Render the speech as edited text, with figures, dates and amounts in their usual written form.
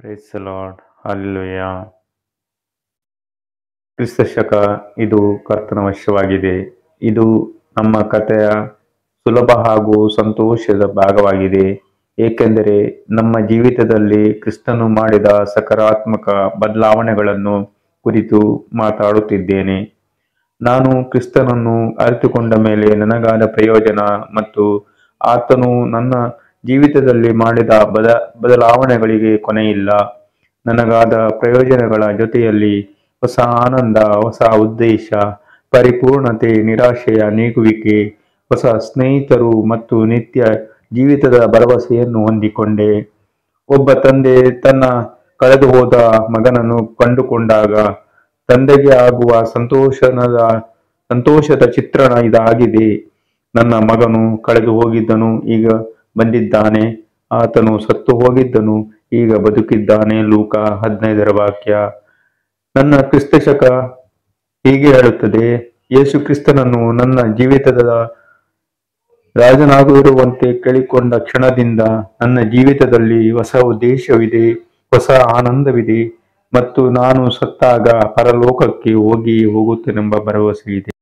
Praise the lord. Hallelujah. ಕ್ರಿಸ್ತ ಶಕ ಇದು ಕರ್ತನ ವಶವಾಗಿದೆ. ಇದು ನಮ್ಮ ಕಥೆಯ ಸುಲಭ ಹಾಗೂ ಸಂತೋಷದ ಭಾಗವಾಗಿದೆ, ಏಕೆಂದರೆ ನಮ್ಮ ಜೀವಿತದಲ್ಲಿ ಕ್ರಿಸ್ತನು ಮಾಡಿದ ಸಕಾರಾತ್ಮಕ ಬದಲಾವಣೆಗಳನ್ನು ಕುರಿತು ಮಾತಾಡುತ್ತಿದ್ದೇನೆ. ನಾನು ಕ್ರಿಸ್ತನನ್ನು ಅರಿತುಕೊಂಡ ಮೇಲೆ ನನಗಾದ ಪ್ರಯೋಜನ ಮತ್ತು ಆತನು ನನ್ನ ಜೀವಿತದಲ್ಲಿ ಮಾಡಿದ ಬದಲಾವಣೆಗಳಿಗೆ ಕೊನೆಯಿಲ್ಲ. ನನಗಾದ ಪ್ರಯೋಜನಗಳ ಜೊತೆಯಲ್ಲಿ ಹೊಸ ಆನಂದ, ಹೊಸ ಉದ್ದೇಶ, ಪರಿಪೂರ್ಣತೆ, ನಿರಾಶೆಯ ನೀಗುವಿಕೆ, ಹೊಸ ಸ್ನೇಹಿತರು ಮತ್ತು ನಿತ್ಯ ಜೀವಿತದ ಭರವಸೆಯನ್ನು ಹೊಂದಿಕೊಂಡೆ. ಒಬ್ಬ ತಂದೆ ತನ್ನ ಕಳೆದುಹೋದ ಮಗನನ್ನು ಕಂಡುಕೊಂಡಾಗ ತಂದೆಗೆ ಆಗುವ ಸಂತೋಷದ ಚಿತ್ರಣ ಇದಾಗಿದೆ. ನನ್ನ ಮಗನು ಕಳೆದು ಹೋಗಿದ್ದನು, ಈಗ ಬಂದಿದ್ದಾನೆ. ಆತನು ಸತ್ತು ಹೋಗಿದ್ದನು, ಈಗ ಬದುಕಿದ್ದಾನೆ. ಲೂಕ 15ರ ವಾಕ್ಯ. ನನ್ನ ಕ್ರಿಸ್ತ ಶಕ ಹೀಗೆ ಹೇಳುತ್ತದೆ: ಯೇಸು ಕ್ರಿಸ್ತನನ್ನು ನನ್ನ ಜೀವಿತದ ರಾಜನಾಗಿರುವಂತೆ ಕೇಳಿಕೊಂಡ ಕ್ಷಣದಿಂದ ನನ್ನ ಜೀವಿತದಲ್ಲಿ ಹೊಸ ಉದ್ದೇಶವಿದೆ, ಹೊಸ ಆನಂದವಿದೆ ಮತ್ತು ನಾನು ಸತ್ತಾಗ ಪರಲೋಕಕ್ಕೆ ಹೋಗುತ್ತೇನೆಂಬ ಭರವಸೆ ಇದೆ.